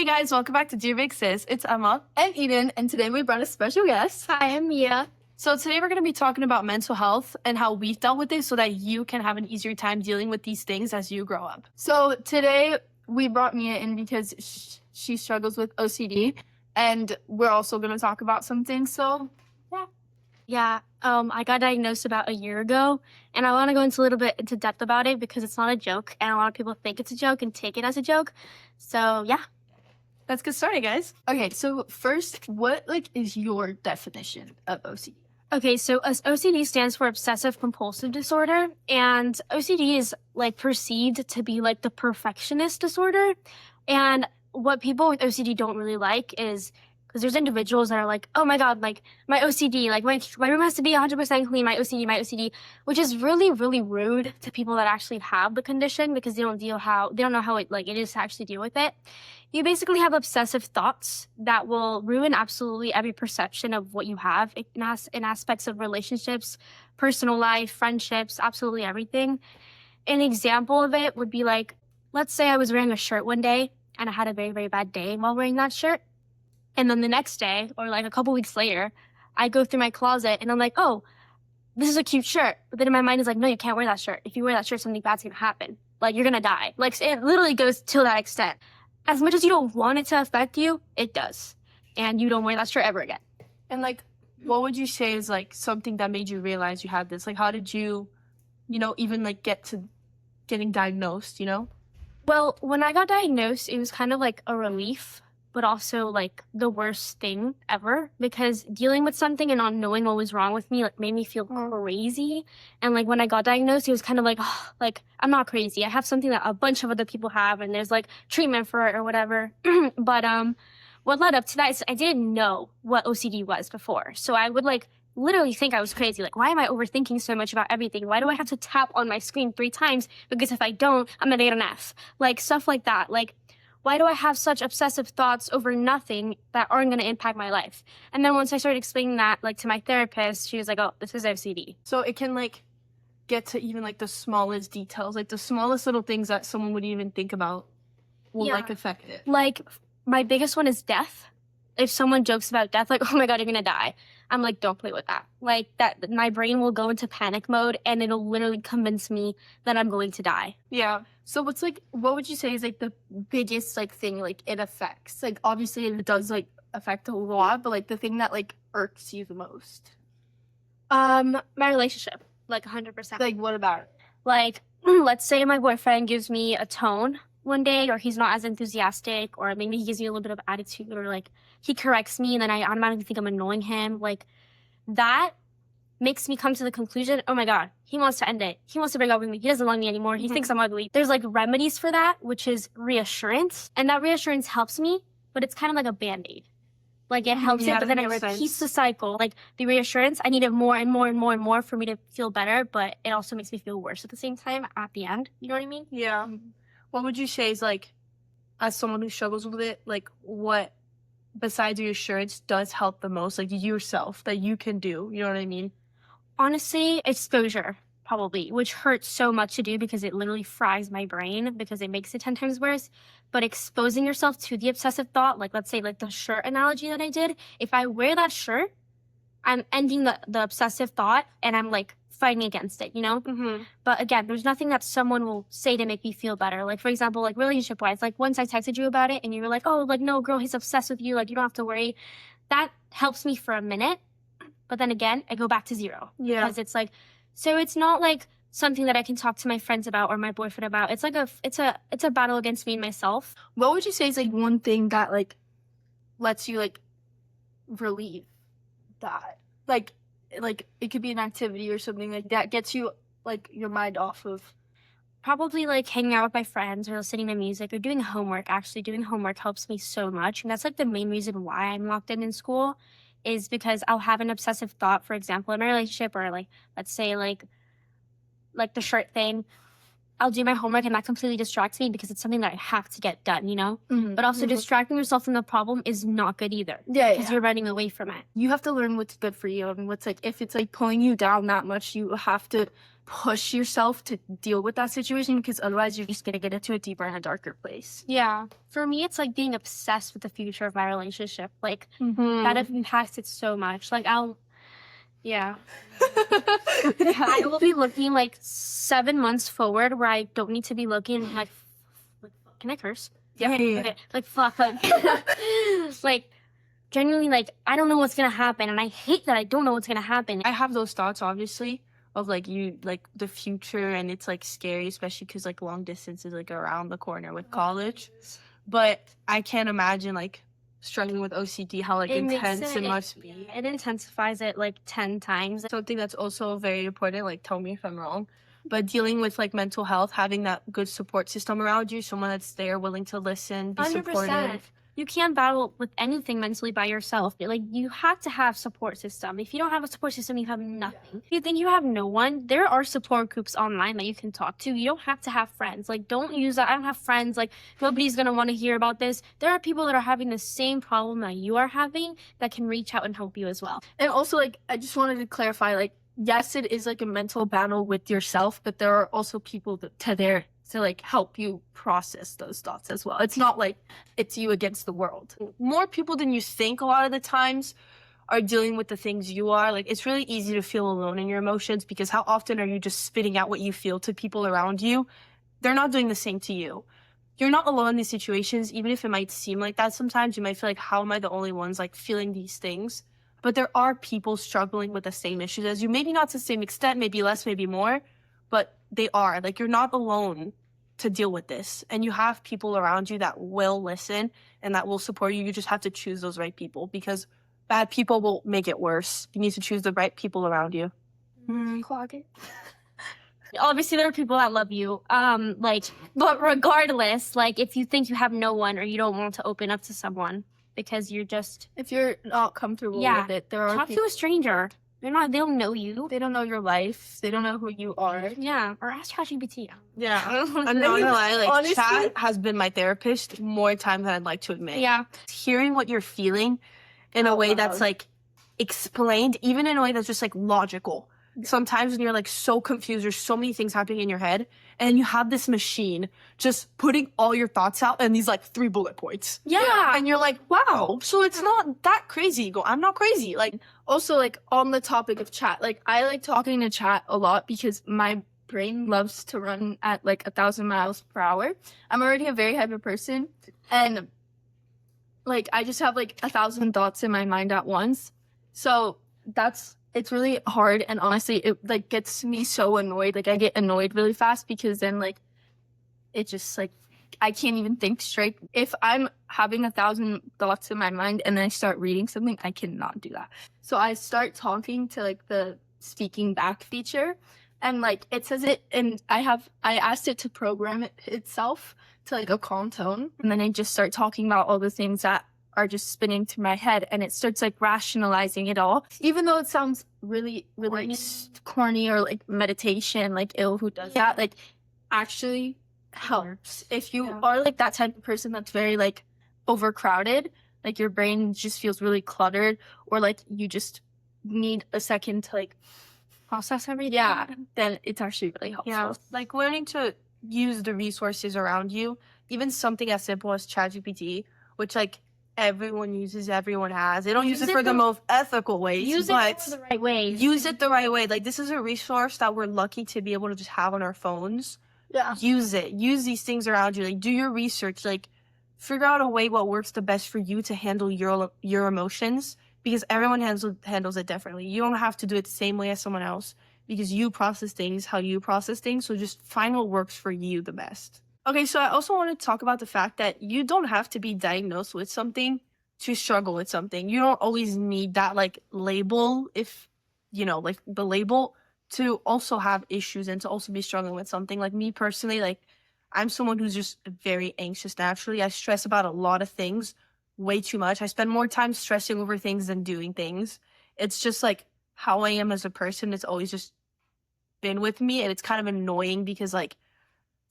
Hey guys, welcome back to Dear Big Sis. It's Emma. And Eden, and today we brought a special guest. Hi, I'm Mia. So today we're going to be talking about mental health and how we've dealt with it so that you can have an easier time dealing with these things as you grow up. So today we brought Mia in because she struggles with OCD, and we're also going to talk about some things. So Yeah, I got diagnosed about a year ago, and I want to go into a little bit into depth about it because it's not a joke, and a lot of people think it's a joke and take it as a joke. So yeah. Let's get started, guys. okay, so first, what is your definition of OCD? Okay, so OCD stands for obsessive compulsive disorder, and OCD is perceived to be the perfectionist disorder. And what people with OCD don't really like is because there's individuals that are like, oh my God, my OCD, my room has to be 100% clean, my OCD, which is really, really rude to people that actually have the condition because they don't know how it is to actually deal with it. You basically have obsessive thoughts that will ruin absolutely every perception of what you have in aspects of relationships, personal life, friendships, absolutely everything. An example of it would be let's say I was wearing a shirt one day and I had a very, very bad day while wearing that shirt. And then the next day, or a couple weeks later, I go through my closet and I'm like, oh, this is a cute shirt. But then in my mind is like, no, you can't wear that shirt. If you wear that shirt, something bad's going to happen. You're going to die. It literally goes to that extent. As much as you don't want it to affect you, it does. And you don't wear that shirt ever again. And what would you say is something that made you realize you had this? How did you, even get to getting diagnosed, Well, when I got diagnosed, it was kind of a relief, but also the worst thing ever because dealing with something and not knowing what was wrong with me made me feel crazy. And when I got diagnosed, it was kind of I'm not crazy. I have something that a bunch of other people have, and there's treatment for it or whatever. But what led up to that is I didn't know what OCD was before, so I would literally think I was crazy. Why am I overthinking so much about everything? Why do I have to tap on my screen 3 times? Because if I don't, I'm gonna get an F. Stuff like that. Why do I have such obsessive thoughts over nothing that aren't going to impact my life? And then once I started explaining that to my therapist, she was like, oh, this is OCD. So it can get to even the smallest details, the smallest little things that someone would even think about will affect it. My biggest one is death. If someone jokes about death, oh my God, you're going to die. I'm don't play with that. That my brain will go into panic mode and it'll literally convince me that I'm going to die. Yeah. So what's what would you say is the biggest thing it affects? Obviously it does affect a lot, but the thing that irks you the most? My relationship, 100%. What about it? Let's say my boyfriend gives me a tone one day, or he's not as enthusiastic, or maybe he gives me a little bit of attitude, or he corrects me and then I automatically think I'm annoying him. That makes me come to the conclusion, oh my God, he wants to end it. He wants to break up with me. He doesn't love me anymore. He thinks I'm ugly. There's remedies for that, which is reassurance. And that reassurance helps me, but it's kind of like a Band-Aid. It helps it, but then it repeats the cycle. The reassurance, I need it more and more and more and more for me to feel better, but it also makes me feel worse at the same time at the end. You know what I mean? Yeah. What would you say is as someone who struggles with it, what besides reassurance does help the most, yourself, that you can do? You know what I mean? Honestly, exposure, probably, which hurts so much to do because it literally fries my brain because it makes it 10 times worse. But exposing yourself to the obsessive thought, let's say the shirt analogy that I did, if I wear that shirt, I'm ending the obsessive thought and I'm fighting against it, Mm-hmm. But again, there's nothing that someone will say to make me feel better. For example, relationship-wise, once I texted you about it and you were oh, no, girl, he's obsessed with you, you don't have to worry. That helps me for a minute. But then again, I go back to zero. Yeah. Because it's so it's not something that I can talk to my friends about or my boyfriend about. It's it's a battle against me and myself. What would you say is one thing that lets you relieve that? It could be an activity or something that gets you your mind off of. Probably hanging out with my friends or listening to music or doing homework. Actually, doing homework helps me so much. And that's the main reason why I'm locked in school is because I'll have an obsessive thought, for example, in my relationship or let's say the shirt thing. I'll do my homework and that completely distracts me because it's something that I have to get done, you know? Mhm. But also distracting yourself from the problem is not good either. Yeah, Because you're running away from it. you have to learn what's good for you and what's like, if it's like pulling you down that much, you have to push yourself to deal with that situation, because otherwise you're just gonna get into a deeper and a darker place. Yeah. For me, it's like being obsessed with the future of my relationship. Like, Mm-hmm. that impacts it so much. Like, yeah. I will be looking like 7 months forward where I don't need to be looking like can I curse? Yeah. Okay. Like fuck. Like genuinely, like I don't know what's gonna happen, and I hate that I don't know what's gonna happen. I have those thoughts, obviously, of like you like the future, and it's like scary, especially because like long distance is like around the corner with college. But I can't imagine like struggling with OCD, how like intense it must be. It intensifies it like 10 times. Something that's also very important, like tell me if I'm wrong, but dealing with like mental health, having that good support system around you, someone that's there willing to listen, be 100%. supportive. You can't battle with anything mentally by yourself. Like, you have to have support system. If you don't have a support system, you have nothing. If you think you have no one, there are support groups online that you can talk to. You don't have to have friends. Like, don't use that. I don't have friends. Like, nobody's going to want to hear about this. There are people that are having the same problem that you are having that can reach out and help you as well. And also, like, I just wanted to clarify, like, yes, it is like a mental battle with yourself, but there are also people there to like help you process those thoughts as well. It's not like it's you against the world. More people than you think a lot of the times are dealing with the things you are. Like, it's really easy to feel alone in your emotions, because how often are you just spitting out what you feel to people around you? They're not doing the same to you. You're not alone in these situations, even if it might seem like that sometimes. You might feel like, how am I the only ones like feeling these things? But there are people struggling with the same issues as you. Maybe not to the same extent, maybe less, maybe more, but they are. Like, you're not alone to deal with this, and you have people around you that will listen and that will support you. You just have to choose those right people, because bad people will make it worse. You need to choose the right people around you. Clog it. Obviously, there are people that love you. But regardless, like, if you think you have no one or you don't want to open up to someone because you're just If you're not comfortable with it, there are talk to a stranger. They don't know you. they don't know your life. They don't know who you are. Yeah, or ask ChatGPT. Yeah. I'm not gonna lie, like, Honestly- chat has been my therapist more times than I'd like to admit. Yeah. Hearing what you're feeling in a Out way that's loud. like explained, even in a way that's just like logical. Sometimes when you're like so confused, there's so many things happening in your head, and you have this machine just putting all your thoughts out in these like 3 bullet points. Yeah. And you're like, wow, so it's not that crazy. You go, I'm not crazy. Like, Also, like, on the topic of chat, like, I like talking to chat a lot because my brain loves to run at like 1,000 miles per hour. I'm already a very hyper person, and like, I just have like 1,000 thoughts in my mind at once. So it's really hard, and honestly, it like gets me so annoyed. Like, I get annoyed really fast, because then like it just like I can't even think straight. If I'm having 1,000 thoughts in my mind and then I start reading something, I cannot do that. So I start talking to like the speaking back feature, and like it says it, and I asked it to program it itself to like a calm tone, and then I just start talking about all the things that are just spinning through my head, and it starts like rationalizing it all, even though it sounds really corny or like meditation, like who does that, like actually helps. If you are like that type of person that's very like overcrowded, like your brain just feels really cluttered, or like you just need a second to like Process everything. yeah, then it's actually really helpful. yeah, like learning to use the resources around you, even something as simple as ChatGPT, which like everyone uses, everyone has. They don't use it for the most ethical ways, Use but it for the right ways. use it the right way. Like, this is a resource that we're lucky to be able to just have on our phones. Yeah. Use it. Use these things around you. Like, do your research. Like, figure out a way what works the best for you to handle your emotions, because everyone handles it differently. You don't have to do it the same way as someone else, because you process things how you process things. So just find what works for you the best. Okay, so I also want to talk about the fact that you don't have to be diagnosed with something to struggle with something. You don't always need that like label, if you know, like the label, to also have issues and to also be struggling with something. Like, me personally, like, I'm someone who's just very anxious naturally. I stress about a lot of things way too much. I spend more time stressing over things than doing things. It's just like how I am as a person. It's always just been with me, and it's kind of annoying because like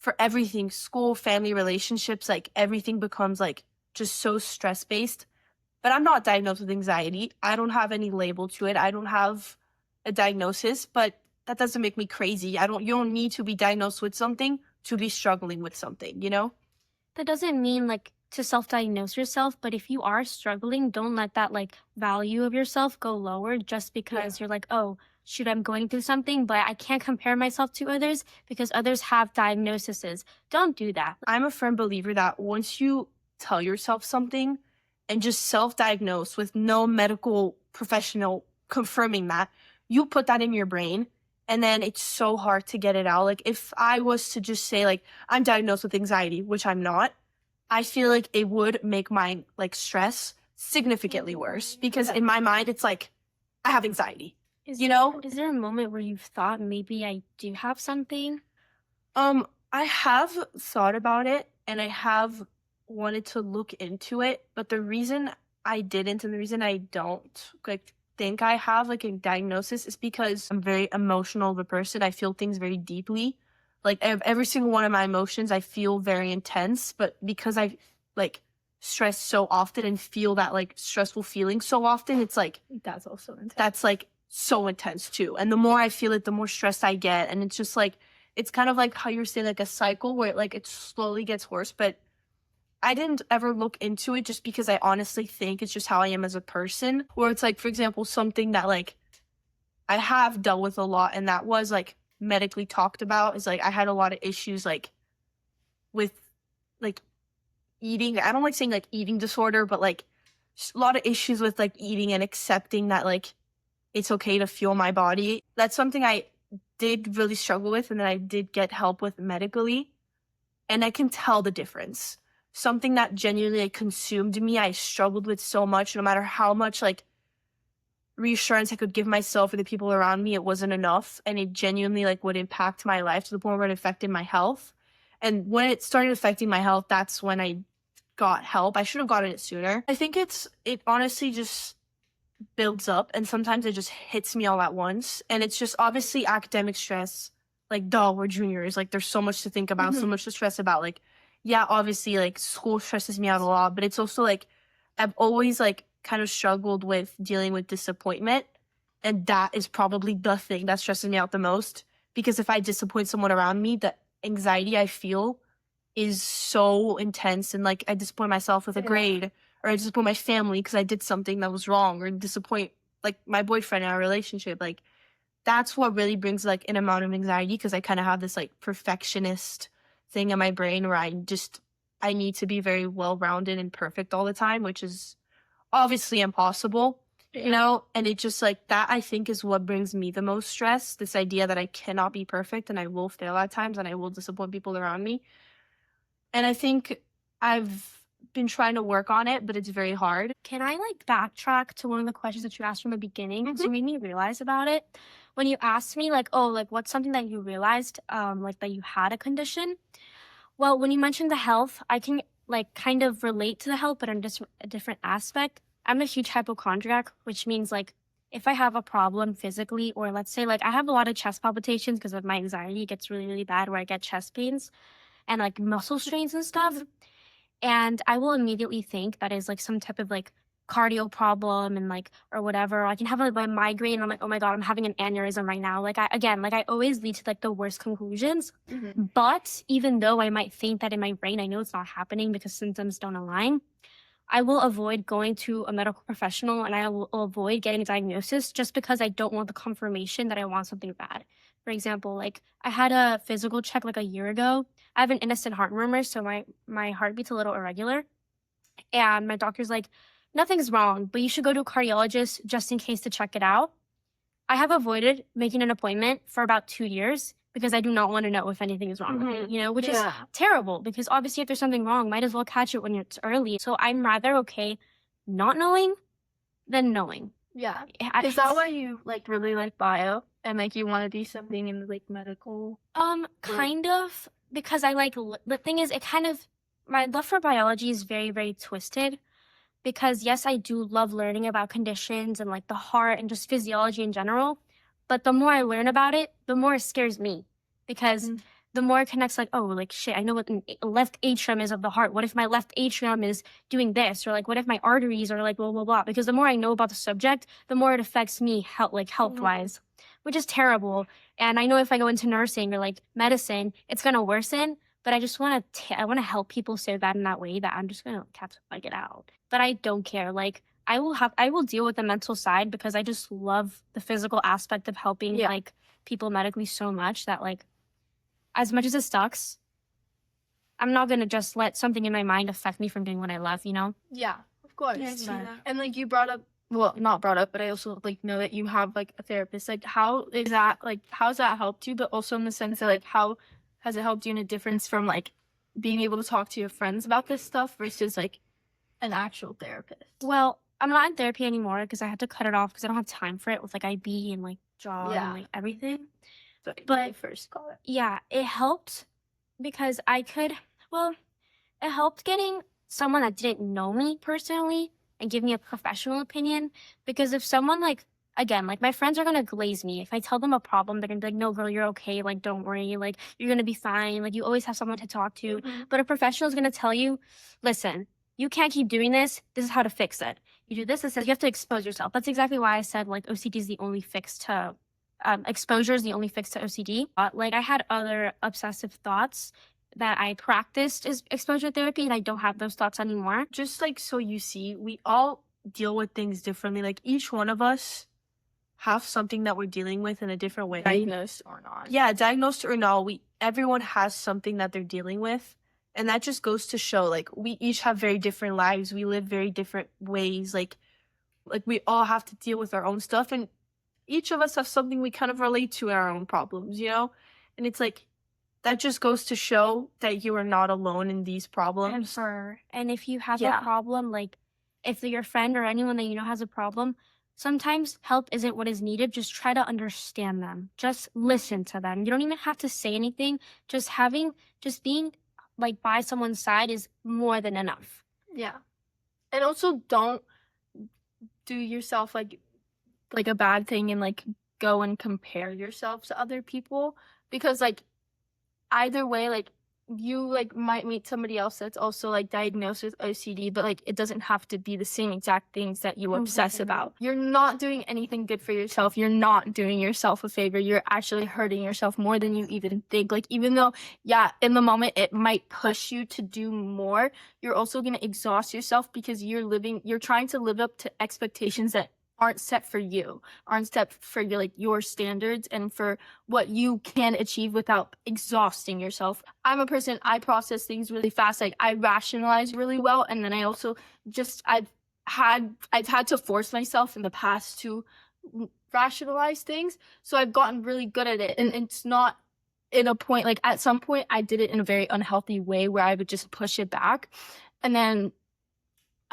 for everything, school, family, relationships, like everything becomes like just so stress based. But I'm not diagnosed with anxiety. I don't have any label to it. I don't have a diagnosis, but that doesn't make me crazy. You don't need to be diagnosed with something to be struggling with something, you know? That doesn't mean like to self-diagnose yourself, but if you are struggling, don't let that like value of yourself go lower just because you're like, oh, shoot, I'm going through something, but I can't compare myself to others because others have diagnoses. Don't do that. I'm a firm believer that once you tell yourself something and just self-diagnose with no medical professional confirming that, you put that in your brain and then it's so hard to get it out. Like if I was to just say like I'm diagnosed with anxiety, which I'm not, I feel like it would make my like stress significantly worse because in my mind it's like I have anxiety. You know? Is there a moment where you've thought maybe I do have something? I have thought about it and I have wanted to look into it, but the reason I didn't and the reason I don't like think I have like a diagnosis is because I'm very emotional of a person. I feel things very deeply. Like every single one of my emotions I feel very intense, but because I like stress so often and feel that like stressful feeling so often, it's like That's also intense. that's like so intense too. And the more I feel it, the more stressed I get. And it's just like, it's kind of like how you're saying like a cycle where like it slowly gets worse. But I didn't ever look into it just because I honestly think it's just how I am as a person. Or it's like, for example, something that like I have dealt with a lot and that was like medically talked about is like I had a lot of issues like with like eating. I don't like saying like eating disorder, but like a lot of issues with like eating and accepting that like it's okay to fuel my body. That's something I did really struggle with and then I did get help with medically. And I can tell the difference. Something that genuinely like, consumed me, I struggled with so much, no matter how much like reassurance I could give myself or the people around me, it wasn't enough. And it genuinely like would impact my life to the point where it affected my health. And when it started affecting my health, that's when I got help. I should have gotten it sooner. I think it honestly just builds up and sometimes it just hits me all at once. And it's just obviously academic stress. Like, duh, we're juniors. Like, there's so much to think about, so much to stress about. Like, yeah, obviously, like, school stresses me out a lot, but it's also, like, I've always, like, kind of struggled with dealing with disappointment. And that is probably the thing that stresses me out the most. Because if I disappoint someone around me, the anxiety I feel is so intense. And, like, I disappoint myself with a grade, or I disappoint my family because I did something that was wrong, or disappoint, like, my boyfriend in our relationship. Like, that's what really brings, like, an amount of anxiety because I kind of have this, like, perfectionist thing in my brain where I need to be very well-rounded and perfect all the time, which is obviously impossible, you know? And it just, like, that I think is what brings me the most stress, this idea that I cannot be perfect and I will fail at times and I will disappoint people around me. And I think I've been trying to work on it, but it's very hard. Can I like backtrack to one of the questions that you asked from the beginning? Because you made me realize about it. When you asked me like, oh, like what's something that you realized like that you had a condition? Well, when you mentioned the health, I can like kind of relate to the health, but on just a different aspect. I'm a huge hypochondriac, which means like if I have a problem physically, or let's say like I have a lot of chest palpitations because of my anxiety, it gets really, really bad where I get chest pains and like muscle strains and stuff. And I will immediately think that is like some type of like cardio problem and like or whatever. I can have like my migraine. I'm like, oh my god, I'm having an aneurysm right now. Like I always lead to like the worst conclusions. But even though I might think that in my brain, I know it's not happening because symptoms don't align. I will avoid going to a medical professional and I will avoid getting a diagnosis just because I don't want the confirmation that I want something bad. For example, like I had a physical check like a year ago. I have an innocent heart murmur, so my heartbeat's a little irregular. And my doctor's like, nothing's wrong, but you should go to a cardiologist just in case to check it out. I have avoided making an appointment for about 2 years because I do not want to know if anything is wrong with me, you know, which is terrible because obviously if there's something wrong, might as well catch it when it's early. So I'm rather okay not knowing than knowing. Yeah. Is that why you like really like bio and like you want to do something in like medical? Kind of, because I like the thing is it kind of my love for biology is very, very twisted because yes, I do love learning about conditions and like the heart and just physiology in general. But the more I learn about it, the more it scares me because the more it connects, like, oh, like, shit, I know what the left atrium is of the heart. What if my left atrium is doing this? Or, like, what if my arteries are, like, blah, blah, blah. Because the more I know about the subject, the more it affects me, health-wise, which is terrible. And I know if I go into nursing or, like, medicine, it's going to worsen. But I just want to, I want to help people so bad in that way that I'm just going to have to fight it out. But I don't care. Like, I will deal with the mental side because I just love the physical aspect of helping, like, people medically so much that, like, as much as it sucks, I'm not gonna just let something in my mind affect me from doing what I love, you know? Yeah, of course. Yeah, I see that. And like you brought up, well, not brought up, but I also like know that you have like a therapist. Like, how is that? Like, how's that helped you? But also in the sense that like, how has it helped you in a difference from like being able to talk to your friends about this stuff versus like an actual therapist? Well, I'm not in therapy anymore because I had to cut it off because I don't have time for it with like IB and like job and like everything. But first call it. Yeah, it helped because it helped getting someone that didn't know me personally and give me a professional opinion. Because if someone like, again, like my friends are gonna glaze me. If I tell them a problem, they're gonna be like, no, girl, you're okay. Like, don't worry. Like, you're gonna be fine. Like, you always have someone to talk to. But a professional is gonna tell you, listen, you can't keep doing this. This is how to fix it. You do this, you have to expose yourself. That's exactly why I said like OCD is the only fix to exposure is the only fix to OCD. Like I had other obsessive thoughts that I practiced is exposure therapy, and I don't have those thoughts anymore. Just like so you see, we all deal with things differently. Like each one of us have something that we're dealing with in a different way. Diagnosed or not. Yeah, diagnosed or not, everyone has something that they're dealing with. And that just goes to show like we each have very different lives. We live very different ways. Like we all have to deal with our own stuff, and each of us have something we kind of relate to in our own problems, you know? And it's like, that just goes to show that you are not alone in these problems. And if you have a problem, like if your friend or anyone that you know has a problem, sometimes help isn't what is needed. Just try to understand them. Just listen to them. You don't even have to say anything. Just being like by someone's side is more than enough. Yeah. And also don't do yourself like a bad thing and like go and compare yourself to other people, because like either way, like you like might meet somebody else that's also like diagnosed with OCD, but like it doesn't have to be the same exact things that you obsess about. You're not doing anything good for yourself. You're not doing yourself a favor. You're actually hurting yourself more than you even think. Like, even though, yeah, in the moment it might push you to do more, you're also going to exhaust yourself because you're trying to live up to expectations that aren't set for you, aren't set for your, like, your standards and for what you can achieve without exhausting yourself. I'm a person, I process things really fast. Like, I rationalize really well, and then I also I've had to force myself in the past to rationalize things. So I've gotten really good at it, and it's not in a point, like at some point I did it in a very unhealthy way where I would just push it back, and then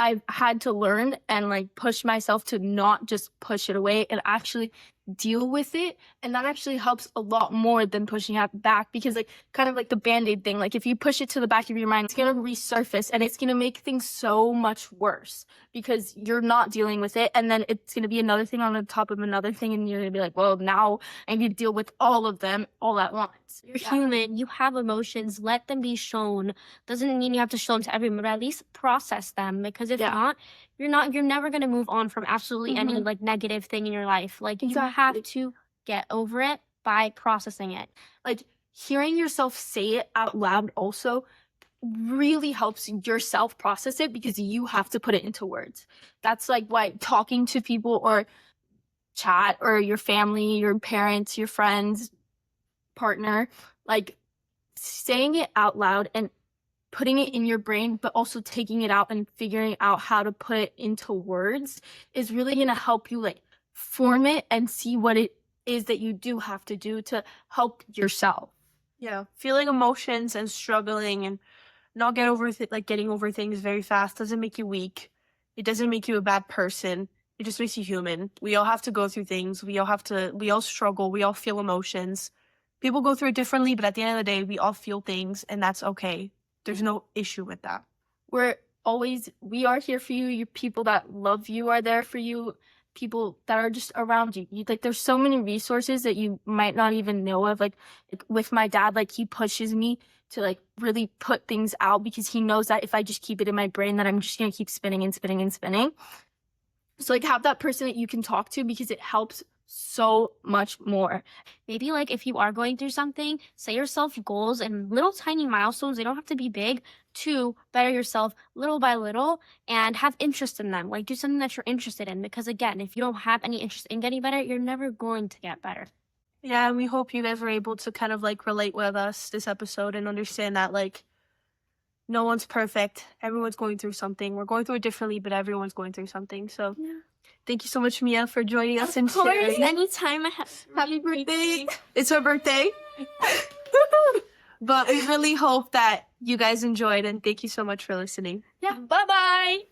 I've had to learn and like push myself to not just push it away and actually deal with it. And that actually helps a lot more than pushing it back, because like kind of like the Band-Aid thing, like if you push it to the back of your mind, it's going to resurface and it's going to make things so much worse because you're not dealing with it. And then it's going to be another thing on the top of another thing. And you're going to be like, well, now I need to deal with all of them all at once. You're human. You have emotions. Let them be shown. Doesn't mean you have to show them to everyone, but at least process them. Because if not, you're never going to move on from absolutely any like negative thing in your life. Like you have to get over it by processing it. Like hearing yourself say it out loud also really helps yourself process it, because you have to put it into words. That's like why talking to people or chat or your family, your parents, your friends, partner, like saying it out loud and putting it in your brain, but also taking it out and figuring out how to put it into words is really going to help you like form it and see what it is that you do have to do to help yourself. Yeah, feeling emotions and struggling and not getting over things very fast doesn't make you weak. It doesn't make you a bad person. It just makes you human. We all have to go through things. We all struggle. We all feel emotions. People go through it differently, but at the end of the day, we all feel things, and that's okay. There's no issue with that. We are here for you. Your people that love you are there for you. people that are just around you. Like there's so many resources that you might not even know of. Like with my dad, like he pushes me to like really put things out because he knows that if I just keep it in my brain that I'm just gonna keep spinning and spinning and spinning. So like have that person that you can talk to because it helps so much more. Maybe like if you are going through something, set yourself goals and little tiny milestones. They don't have to be big to better yourself little by little and have interest in them. Like do something that you're interested in because again, if you don't have any interest in getting better, you're never going to get better. Yeah, and we hope you guys were able to kind of like relate with us this episode and understand that like no one's perfect. Everyone's going through something. We're going through it differently, but everyone's going through something. So thank you so much, Mia, for joining us and sharing. Anytime. Happy birthday. It's her birthday. But we really hope that you guys enjoyed and thank you so much for listening. Yeah. Bye-bye.